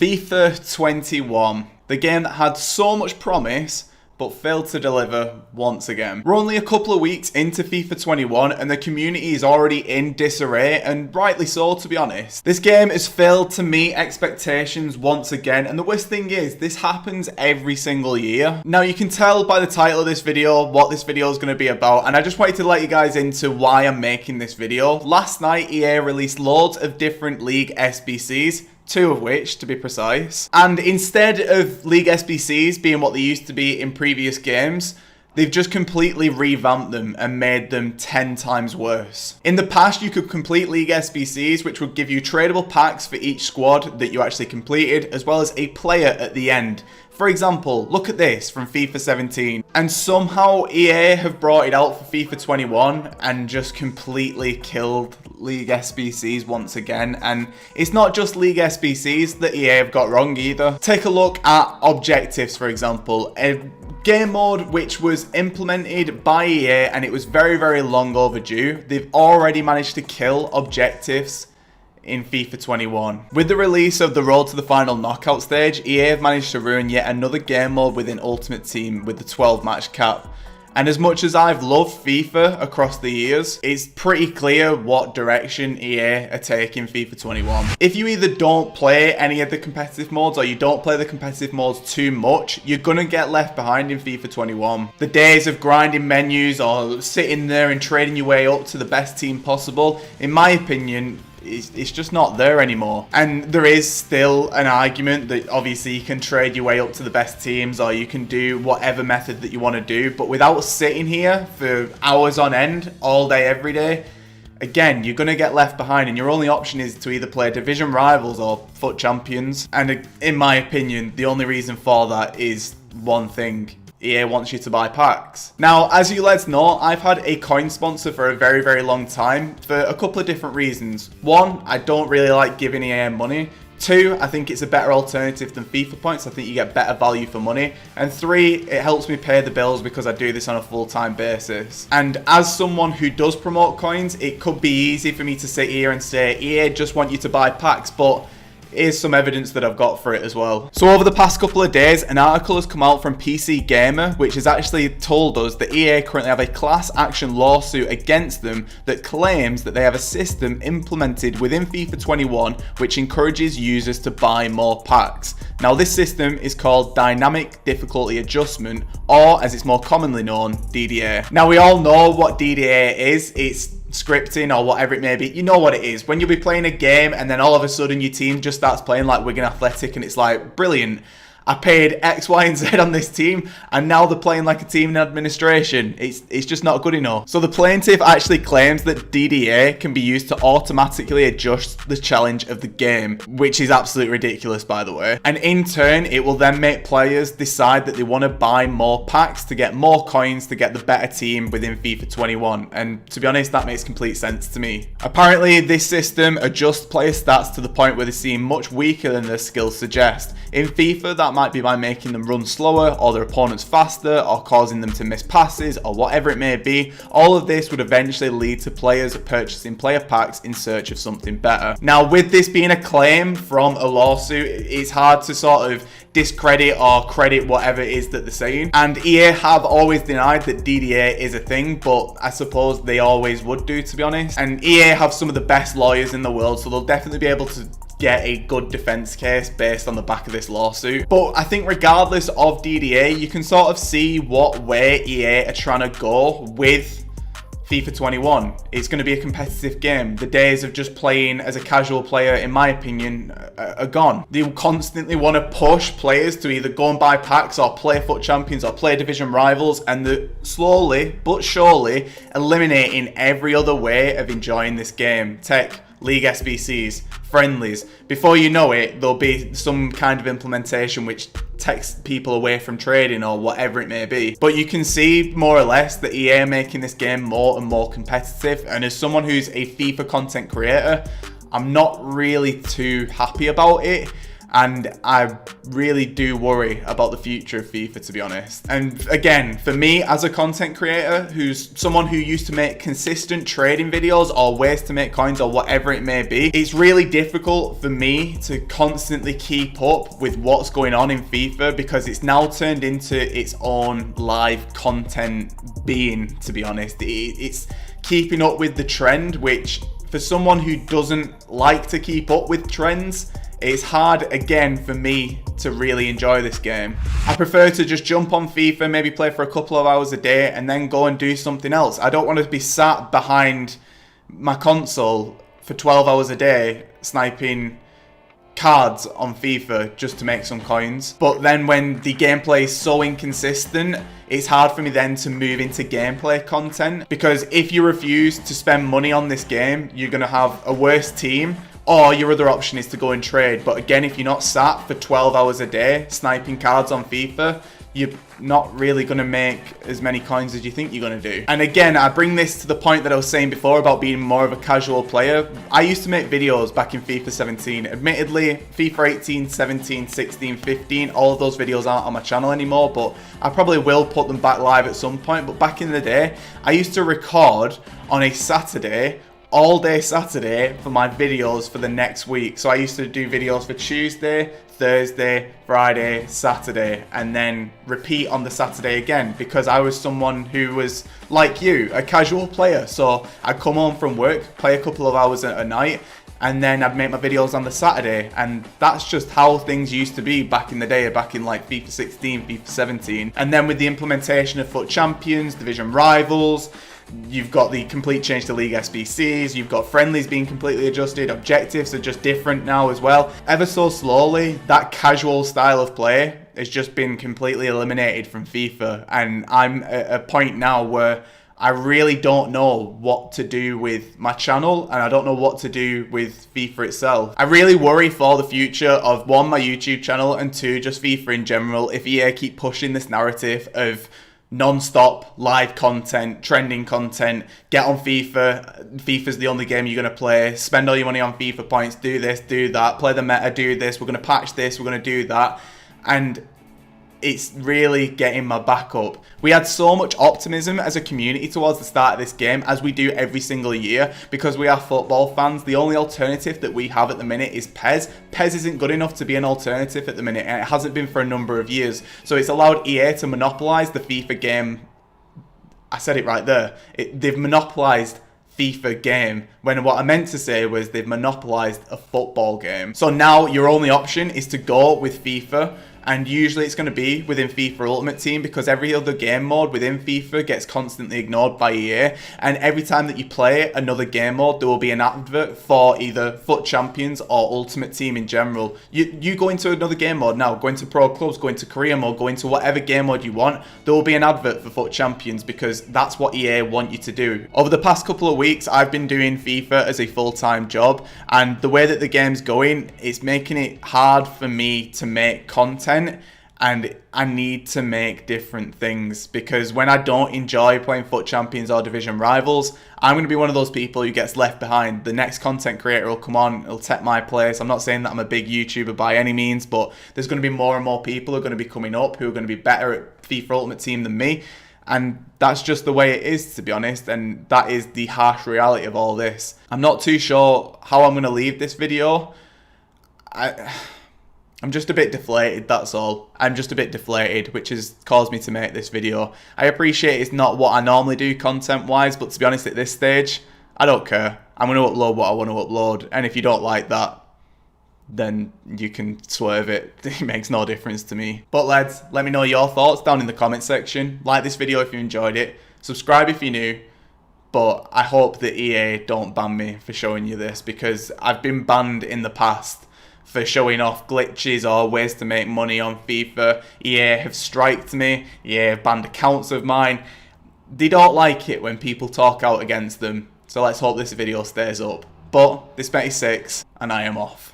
FIFA 21, the game that had so much promise but failed to deliver once again. We're only a couple of weeks into FIFA 21 and the community is already in disarray, and rightly so, to be honest. This game has failed to meet expectations once again, and the worst thing is this happens every single year. Now you can tell by the title of this video what this video is going to be about, and I just wanted to let you guys into why I'm making this video. Last night EA released loads of different League SBCs, 2 of which, to be precise. And instead of League SBCs being what they used to be in previous games, they've just completely revamped them and made them 10 times worse. In the past, you could complete League SBCs, which would give you tradable packs for each squad that you actually completed, as well as a player at the end. For example, look at this from FIFA 17. And somehow EA have brought it out for FIFA 21 and just completely killed League SBCs once again. And it's not just League SBCs that EA have got wrong either. Take a look at objectives, for example. A game mode which was implemented by EA and it was very, very long overdue. They've already managed to kill objectives in FIFA 21. With the release of the Road to the Final knockout stage, EA have managed to ruin yet another game mode within Ultimate Team with the 12 match cap. And as much as I've loved FIFA across the years, it's pretty clear what direction EA are taking FIFA 21. If you either don't play any of the competitive modes or you don't play the competitive modes too much, you're gonna get left behind in FIFA 21. The days of grinding menus or sitting there and trading your way up to the best team possible, in my opinion, it's just not there anymore. And there is still an argument that obviously you can trade your way up to the best teams or you can do whatever method that you want to do, but without sitting here for hours on end, all day, every day, again, you're going to get left behind, and your only option is to either play division rivals or FUT champions. And in my opinion, the only reason for that is one thing: EA wants you to buy packs. Now, as you lads know, I've had a coin sponsor for a very, very long time for a couple of different reasons. 1, I don't really like giving EA money. 2, I think it's a better alternative than FIFA points. I think you get better value for money. And 3, it helps me pay the bills because I do this on a full-time basis. And as someone who does promote coins, it could be easy for me to sit here and say, EA just want you to buy packs, but here's some evidence that I've got for it as well. So over the past couple of days, an article has come out from PC Gamer, which has actually told us that EA currently have a class action lawsuit against them that claims that they have a system implemented within FIFA 21 which encourages users to buy more packs. Now, this system is called Dynamic Difficulty Adjustment, or as it's more commonly known, DDA. Now, we all know what DDA is. It's scripting or whatever it may be. You know what it is. When you'll be playing a game and then all of a sudden your team just starts playing like Wigan Athletic and it's like, brilliant, I paid X, Y, and Z on this team and now they're playing like a team in administration. It's just not good enough. So the plaintiff actually claims that DDA can be used to automatically adjust the challenge of the game, which is absolutely ridiculous, by the way. And in turn, it will then make players decide that they want to buy more packs to get more coins to get the better team within FIFA 21. And to be honest, that makes complete sense to me. Apparently, this system adjusts player stats to the point where they seem much weaker than their skills suggest. In FIFA, that might be by making them run slower or their opponents faster or causing them to miss passes or whatever it may be. All of this would eventually lead to players purchasing player packs in search of something better. Now, with this being a claim from a lawsuit, it's hard to sort of discredit or credit whatever it is that they're saying. And EA have always denied that DDA is a thing, but I suppose they always would do, to be honest. And EA have some of the best lawyers in the world, so they'll definitely be able to get a good defense case based on the back of this lawsuit. But I think regardless of DDA, you can sort of see what way EA are trying to go with FIFA 21. It's going to be a competitive game. The days of just playing as a casual player, in my opinion, are gone. They constantly want to push players to either go and buy packs or play FUT champions or play division rivals, and they're slowly but surely eliminating every other way of enjoying this game. Take League SBCs, friendlies. Before you know it, there'll be some kind of implementation which takes people away from trading or whatever it may be. But you can see more or less that EA are making this game more and more competitive. And as someone who's a FIFA content creator, I'm not really too happy about it. And I really do worry about the future of FIFA, to be honest. And again, for me as a content creator, who's someone who used to make consistent trading videos or ways to make coins or whatever it may be, it's really difficult for me to constantly keep up with what's going on in FIFA because it's now turned into its own live content being, to be honest. It's keeping up with the trend, which for someone who doesn't like to keep up with trends, it's hard again for me to really enjoy this game. I prefer to just jump on FIFA, maybe play for a couple of hours a day and then go and do something else. I don't want to be sat behind my console for 12 hours a day sniping cards on FIFA just to make some coins. But then when the gameplay is so inconsistent, it's hard for me then to move into gameplay content, because if you refuse to spend money on this game, you're going to have a worse team, or your other option is to go and trade. But again, if you're not sat for 12 hours a day sniping cards on FIFA, you're not really going to make as many coins as you think you're going to do. And again, I bring this to the point that I was saying before about being more of a casual player. I used to make videos back in FIFA 17. Admittedly, FIFA 18, 17, 16, 15, all of those videos aren't on my channel anymore, but I probably will put them back live at some point. But back in the day, I used to record on a Saturday, all day Saturday, for my videos for the next week. So I used to do videos for Tuesday, Thursday, Friday, Saturday, and then repeat on the Saturday again, because I was someone who was like you, a casual player. So I'd come home from work, play a couple of hours a night, and then I'd make my videos on the Saturday. And that's just how things used to be back in the day, back in like FIFA 16, FIFA 17. And then with the implementation of FUT Champions, Division Rivals, you've got the complete change to League SBCs, you've got friendlies being completely adjusted, objectives are just different now as well. Ever so slowly, that casual style of play has just been completely eliminated from FIFA, and I'm at a point now where I really don't know what to do with my channel, and I don't know what to do with FIFA itself. I really worry for the future of, one, my YouTube channel, and two, just FIFA in general, if EA keep pushing this narrative of non-stop live content, trending content, get on FIFA, FIFA's the only game you're going to play, spend all your money on FIFA points, do this, do that, play the meta, do this, we're going to patch this, we're going to do that, and it's really getting my back up. We had so much optimism as a community towards the start of this game, as we do every single year, because we are football fans. The only alternative that we have at the minute is PES. PES isn't good enough to be an alternative at the minute, and it hasn't been for a number of years. So it's allowed EA to monopolise the FIFA game. I said it right there. They've monopolised FIFA game, when what I meant to say was they've monopolised a football game. So now your only option is to go with FIFA, and usually it's going to be within FIFA Ultimate Team, because every other game mode within FIFA gets constantly ignored by EA, and every time that you play another game mode, there will be an advert for either FUT Champions or Ultimate Team in general. You go into another game mode now, go into Pro Clubs, go into Career Mode, go into whatever game mode you want, there will be an advert for FUT Champions, because that's what EA want you to do. Over the past couple of weeks, I've been doing FIFA as a full-time job, and the way that the game's going, it's making it hard for me to make content, and I need to make different things, because when I don't enjoy playing FUT Champions or Division Rivals, I'm going to be one of those people who gets left behind. The next content creator will come on, he'll take my place. I'm not saying that I'm a big YouTuber by any means, but there's going to be more and more people who are going to be coming up who are going to be better at FIFA Ultimate Team than me, and that's just the way it is, to be honest, and that is the harsh reality of all this. I'm not too sure how I'm going to leave this video. I'm just a bit deflated, that's all. I'm just a bit deflated, which has caused me to make this video. I appreciate it's not what I normally do content-wise, but to be honest, at this stage, I don't care. I'm going to upload what I want to upload, and if you don't like that, then you can swerve it. It makes no difference to me. But lads, let me know your thoughts down in the comment section. Like this video if you enjoyed it. Subscribe if you're new. But I hope that EA don't ban me for showing you this, because I've been banned in the past for showing off glitches or ways to make money on FIFA. EA have striked me. EA have banned accounts of mine. They don't like it when people talk out against them. So let's hope this video stays up. But this is sbcs, and I am off.